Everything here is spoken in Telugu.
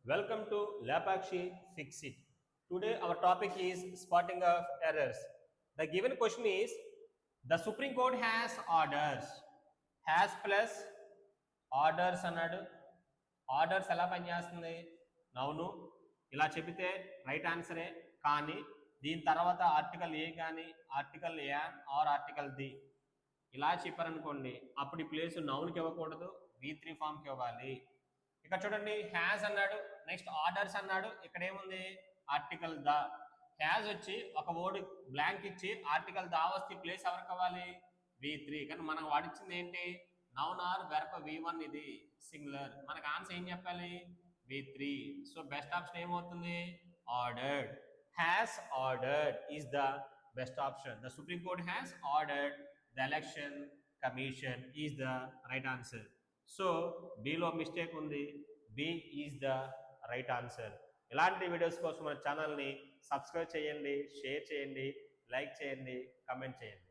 Welcome to Lapakshi Fix It. Today our topic is spotting of errors. The given question is the Supreme Court has orders. Has plus orders అన్నాడు. ఆర్డర్స్ ఎలా పనిచేస్తుంది? నౌను ఇలా చెబితే రైట్ ఆన్సరే, కానీ దీని తర్వాత ఆర్టికల్ ఏ కానీ article A or article the ఇలా చెప్పారనుకోండి, అప్పుడు ఈ ప్లేస్ నౌన్కి ఇవ్వకూడదు, V3 ఫామ్కి ఇవ్వాలి. ఇక్కడ చూడండి, హ్యాజ్ అన్నాడు, నెక్స్ట్ ఆర్డర్స్ అన్నాడు, ఇక్కడ ఏముంది ఆర్టికల్ ద. హ్యాజ్ వచ్చి ఒక వర్డ్ బ్లాంక్ ఇచ్చి ఆర్టికల్ దా వస్తే ప్లేస్ ఎవరికి అవ్వాలి? V3. కానీ మనం వాడిచ్చింది ఏంటి? నౌన్ ఆర్ వెర్బ్ V1, ఇది సింగులర్. మనకు ఆన్సర్ ఏం చెప్పాలి? V3. సో బెస్ట్ ఆప్షన్ ఏమవుతుంది? Ordered. Has ordered is the best option. The supreme court has ordered the election commission is the right answer. So below mistake ఉంది, B is the right answer. ఇలాంటి వీడియోస్ కోసం మన ఛానల్ని సబ్స్క్రైబ్ చేయండి, షేర్ చేయండి, లైక్ చేయండి, కమెంట్ చేయండి.